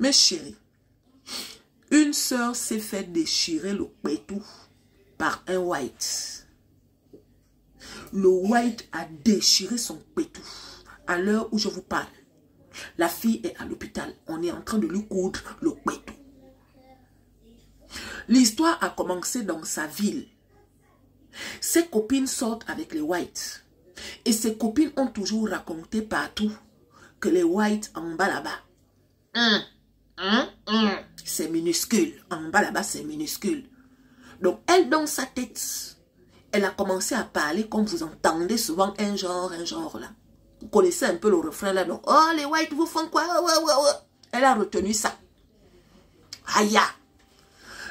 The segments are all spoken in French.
Mes chéris, une sœur s'est fait déchirer le pétou par un white. Le white a déchiré son pétou. À l'heure où je vous parle, la fille est à l'hôpital. On est en train de lui coudre le pétou. L'histoire a commencé dans sa ville. Ses copines sortent avec les whites. Et ses copines ont toujours raconté partout que les whites en bas là-bas, c'est minuscule. En bas là-bas, c'est minuscule. Donc, elle, dans sa tête, elle a commencé à parler comme vous entendez souvent un genre là. Vous connaissez un peu le refrain là, donc, oh, les whites vous font quoi? Elle a retenu ça. Aïe!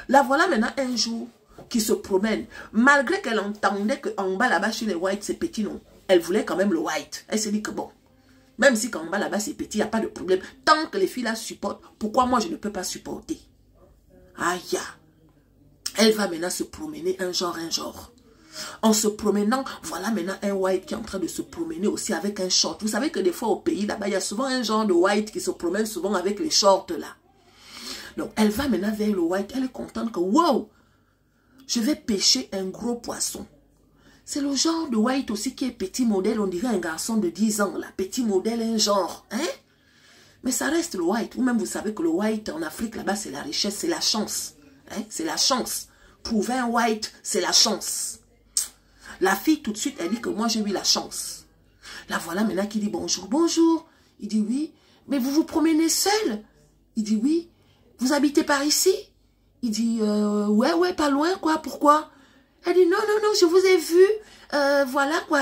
La voilà maintenant un jour qui se promène. Malgré qu'elle entendait qu'en bas là-bas, chez les whites, c'est petit, non. Elle voulait quand même le white. Elle s'est dit que bon, même si qu'en bas là-bas, c'est petit, il n'y a pas de problème. Tant que les filles la supportent, pourquoi moi je ne peux pas supporter? Aïe! Elle va maintenant se promener un genre. En se promenant, voilà maintenant un white qui est en train de se promener aussi avec un short. Vous savez que des fois au pays là-bas, il y a souvent un genre de white qui se promène souvent avec les shorts là. Donc elle va maintenant vers le white. Elle est contente que wow, je vais pêcher un gros poisson. C'est le genre de white aussi qui est petit modèle. On dirait un garçon de 10 ans là. Petit modèle, un genre. Hein? Mais ça reste le white. Ou même vous savez que le white en Afrique là-bas c'est la richesse, c'est la chance. Hein? C'est la chance. Trouver un white, c'est la chance. La fille tout de suite elle dit que moi j'ai eu la chance. La voilà maintenant qui dit bonjour. Bonjour. Il dit oui. Mais vous vous promenez seul? Il dit oui. Vous habitez par ici? Il dit ouais, pas loin quoi. Pourquoi? Elle dit non, je vous ai vu. Voilà quoi.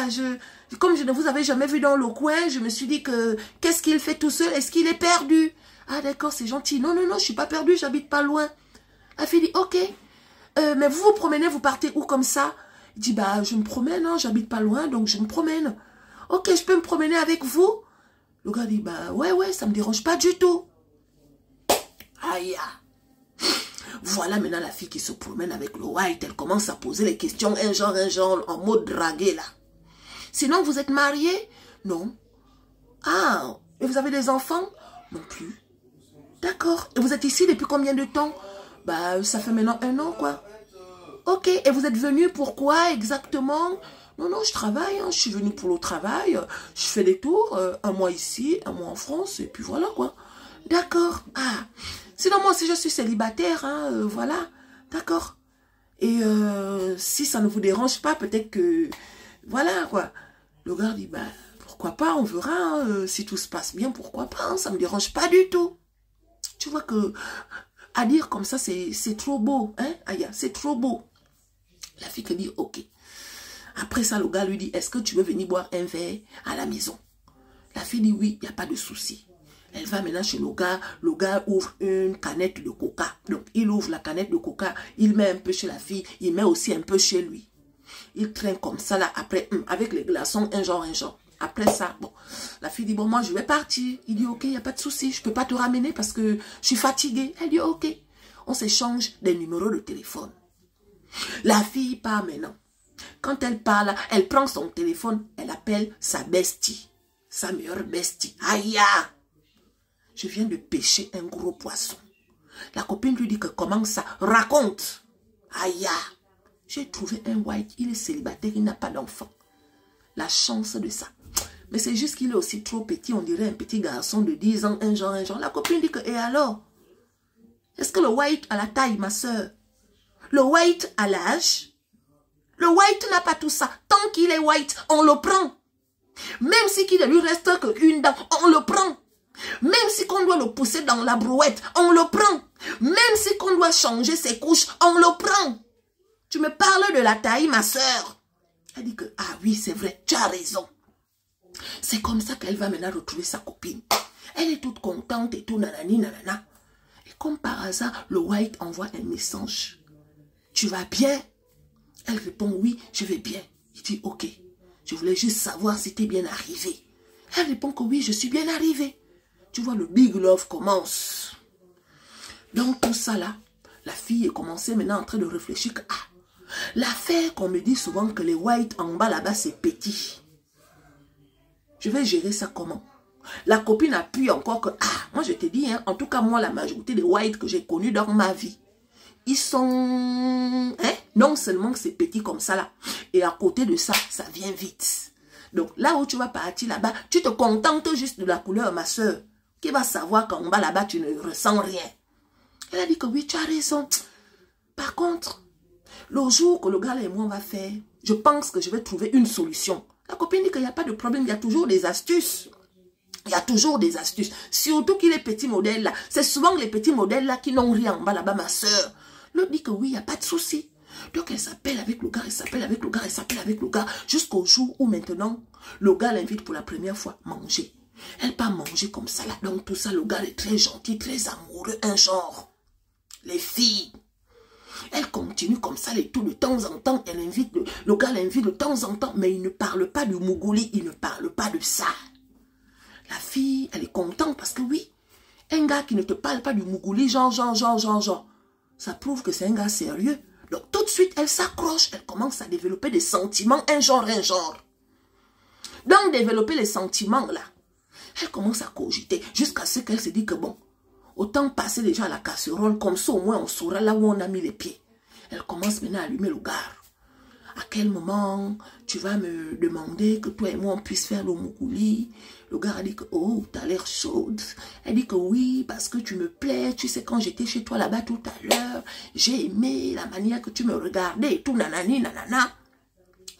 Comme je ne vous avais jamais vu dans le coin, je me suis dit que qu'est-ce qu'il fait tout seul? Est-ce qu'il est perdu? Ah d'accord, c'est gentil. Non, je suis pas perdu, j'habite pas loin. La fille dit ok. Mais vous vous promenez, vous partez où comme ça? Il dit bah je me promène, hein, j'habite pas loin, donc je me promène. Ok, je peux me promener avec vous? Le gars dit bah ouais, ça me dérange pas du tout. Aïe. Voilà maintenant la fille qui se promène avec le white. Elle commence à poser les questions un genre en mode dragué là. Sinon vous êtes marié? Non. Ah, et vous avez des enfants? Non plus. D'accord. Et vous êtes ici depuis combien de temps? Bah ça fait maintenant 1 an quoi. Ok, et vous êtes venu pourquoi exactement? Non, je travaille, hein. Je suis venue pour le travail. Je fais des tours, 1 mois ici, 1 mois en France, et puis voilà quoi. D'accord. Ah, sinon moi aussi je suis célibataire, hein, voilà. D'accord. Et si ça ne vous dérange pas, peut-être que... Voilà quoi. Le gars dit, bah, pourquoi pas, on verra. Hein, si tout se passe bien, pourquoi pas. Hein, ça ne me dérange pas du tout. Tu vois que... À dire comme ça, c'est trop beau. Hein, Aya, c'est trop beau. La fille qui dit, ok. Après ça, le gars lui dit, est-ce que tu veux venir boire un verre à la maison? La fille dit, oui, il n'y a pas de souci. Elle va maintenant chez le gars ouvre une canette de coca. Donc, il ouvre la canette de coca, il met un peu chez la fille, il met aussi un peu chez lui. Il traîne comme ça là, après, avec les glaçons, un genre. Après ça, bon, la fille dit, bon, moi, je vais partir. Il dit, ok, il n'y a pas de souci, je ne peux pas te ramener parce que je suis fatiguée. Elle dit, ok. On s'échange des numéros de téléphone. La fille part maintenant. Quand elle parle, elle prend son téléphone, elle appelle sa bestie, sa meilleure bestie. Aïe! Je viens de pêcher un gros poisson. La copine lui dit que comment ça? Raconte! Aïe! J'ai trouvé un white, il est célibataire, il n'a pas d'enfant. La chance de ça. Mais c'est juste qu'il est aussi trop petit, on dirait un petit garçon de 10 ans, un genre. La copine dit que, et alors? Est-ce que le white a la taille, ma soeur? Le white a l'âge? Le white n'a pas tout ça. Tant qu'il est white, on le prend. Même si qu'il ne lui reste qu'une dent, on le prend. Même si qu'on doit le pousser dans la brouette, on le prend. Même si qu'on doit changer ses couches, on le prend. Tu me parles de la taille, ma soeur. Elle dit que, ah oui, c'est vrai, tu as raison. C'est comme ça qu'elle va maintenant retrouver sa copine. Elle est toute contente et tout, nanani, nanana. Et comme par hasard, le white envoie un message. Tu vas bien? Elle répond, oui, je vais bien. Il dit, ok, je voulais juste savoir si tu es bien arrivé. Elle répond que oui, je suis bien arrivé. Tu vois, le big love commence. Donc tout ça là, la fille est commencée maintenant en train de réfléchir que, ah, l'affaire qu'on me dit souvent que les whites en bas là-bas c'est petit. Je vais gérer ça comment? La copine appuie encore que, ah, moi je te dis, hein, en tout cas moi, la majorité des whites que j'ai connus dans ma vie, ils sont, hein, non seulement c'est petit comme ça là, et à côté de ça, ça vient vite. Donc là où tu vas partir là-bas, tu te contentes juste de la couleur, ma soeur, qui va savoir qu'en bas là-bas, tu ne ressens rien. Elle a dit que oui, tu as raison. Par contre, le jour que le gars et moi on va faire, je pense que je vais trouver une solution. La copine dit qu'il n'y a pas de problème, il y a toujours des astuces. Il y a toujours des astuces. Surtout qu'il est petits modèles là. C'est souvent les petits modèles là qui n'ont rien en bas là-bas, ma soeur. L'autre dit que oui, il n'y a pas de souci. Donc elle s'appelle avec le gars, elle s'appelle avec le gars, elle s'appelle avec le gars. Jusqu'au jour où maintenant, le gars l'invite pour la première fois à manger. Elle part manger comme ça là. Donc tout ça, le gars est très gentil, très amoureux, un genre. Les filles. Elle continue comme ça, et tout de temps en temps, elle invite, le gars l'invite de temps en temps, mais il ne parle pas du Mougouli, il ne parle pas de ça. La fille, elle est contente parce que oui, un gars qui ne te parle pas du Mougouli, genre, ça prouve que c'est un gars sérieux. Donc tout de suite, elle s'accroche, elle commence à développer des sentiments, un genre. Donc développer les sentiments là, elle commence à cogiter jusqu'à ce qu'elle se dit que bon, autant passer déjà à la casserole, comme ça au moins on saura là où on a mis les pieds. Elle commence maintenant à allumer le gars. À quel moment tu vas me demander que toi et moi on puisse faire le Mougouli? Le gars a dit que oh, t'as l'air chaude. Elle dit que oui, parce que tu me plais. Tu sais, quand j'étais chez toi là-bas tout à l'heure, j'ai aimé la manière que tu me regardais et tout, nanani, nanana.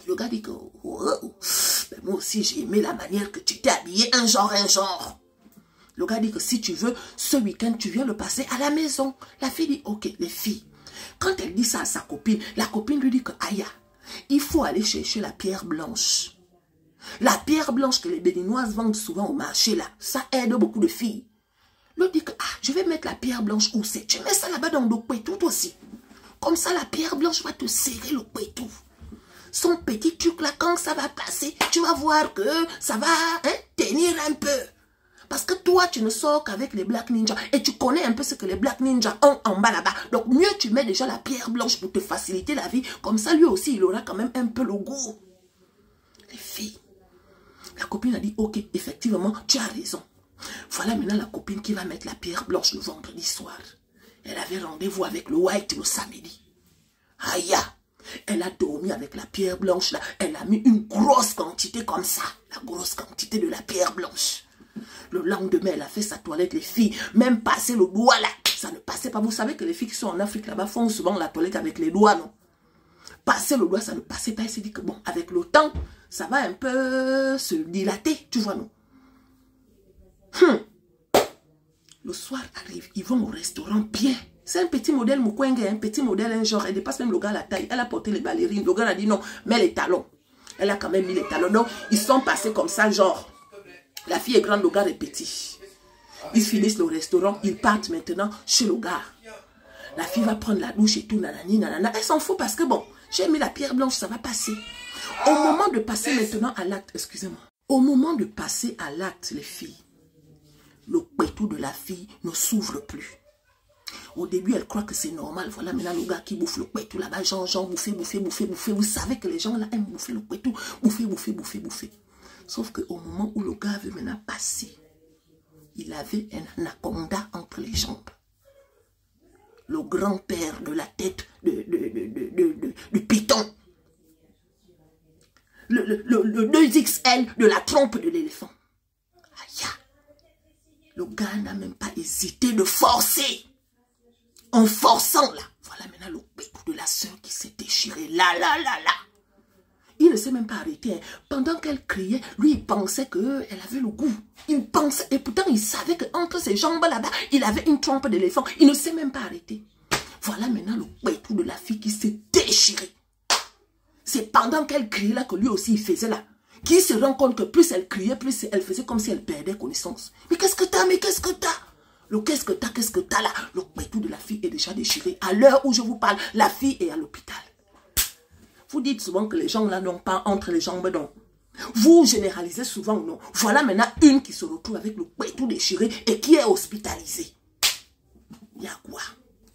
Le gars dit que oh, ben moi aussi j'ai aimé la manière que tu t'es habillé, un genre. Le gars dit que si tu veux, ce week-end, tu viens le passer à la maison. La fille dit, ok, les filles. Quand elle dit ça à sa copine, la copine lui dit que, aïe, il faut aller chercher la pierre blanche. La pierre blanche que les Béninoises vendent souvent au marché, là, ça aide beaucoup de filles. L'autre dit que, ah, je vais mettre la pierre blanche où c'est. Tu mets ça là-bas dans le pétou aussi. Comme ça, la pierre blanche va te serrer le pétou. Son petit truc là, quand ça va passer, tu vas voir que ça va tenir un peu. Parce que toi, tu ne sors qu'avec les Black Ninja. Et tu connais un peu ce que les Black Ninja ont en bas là-bas. Donc, mieux tu mets déjà la pierre blanche pour te faciliter la vie. Comme ça, lui aussi, il aura quand même un peu le goût. Les filles. La copine a dit, ok, effectivement, tu as raison. Voilà maintenant la copine qui va mettre la pierre blanche le vendredi soir. Elle avait rendez-vous avec le white le samedi. Aïe! Elle a dormi avec la pierre blanche là. Elle a mis une grosse quantité comme ça. La grosse quantité de la pierre blanche. Le lendemain, elle a fait sa toilette, les filles. Même passer le doigt là, ça ne passait pas. Vous savez que les filles qui sont en Afrique là-bas font souvent la toilette avec les doigts, non? Passer le doigt, ça ne passait pas. Elle s'est dit que bon, avec le temps, ça va un peu se dilater, tu vois, non? Le soir arrive, ils vont au restaurant bien. C'est un petit modèle Mukwenge, un petit modèle, un genre. Elle dépasse même le gars à la taille. Elle a porté les ballerines. Le gars a dit non, mets les talons. Elle a quand même mis les talons. Donc, ils sont passés comme ça, genre. La fille est grande, le gars est petit. Ils finissent le restaurant, ils partent maintenant chez le gars. La fille va prendre la douche et tout, nanani, nanana. Elle s'en fout parce que bon, j'ai mis la pierre blanche, ça va passer. Au moment de passer maintenant à l'acte, excusez-moi. Au moment de passer à l'acte, les filles, le pétou de la fille ne s'ouvre plus. Au début, elle croit que c'est normal. Voilà maintenant le gars qui bouffe le pétou là-bas, genre, bouffer. Vous savez que les gens là aiment bouffer le pétou. Bouffer. Sauf qu'au moment où le gars veut maintenant passer, il avait un anaconda entre les jambes. Le grand-père de la tête du python. Le 2XL de la trompe de l'éléphant. Aïe. Le gars n'a même pas hésité de forcer. En forçant là. Voilà maintenant le pétou de la soeur qui s'est déchiré. Là. Il ne s'est même pas arrêté. Hein. Pendant qu'elle criait, lui, il pensait qu'elle avait le goût. Il pensait, et pourtant, il savait qu'entre ses jambes là-bas, il avait une trompe d'éléphant. Il ne s'est même pas arrêté. Voilà maintenant le pétou de la fille qui s'est déchiré. C'est pendant qu'elle criait là que lui aussi, il faisait là. Qui se rend compte que plus elle criait, plus elle faisait comme si elle perdait connaissance. Mais qu'est-ce que t'as? Le qu'est-ce que t'as là? Le pétou de la fille est déjà déchiré. À l'heure où je vous parle, la fille est à l'hôpital. Vous dites souvent que les gens là n'ont pas entre les jambes, non. Vous généralisez souvent, non. Voilà maintenant une qui se retrouve avec le pétou déchiré et qui est hospitalisée. Il y a quoi?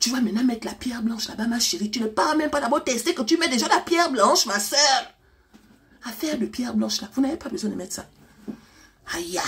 Tu vas maintenant mettre la pierre blanche là-bas, ma chérie. Tu ne pars même pas d'abord tester que tu mets déjà la pierre blanche, ma soeur. Affaire de pierre blanche là, vous n'avez pas besoin de mettre ça. Aïe.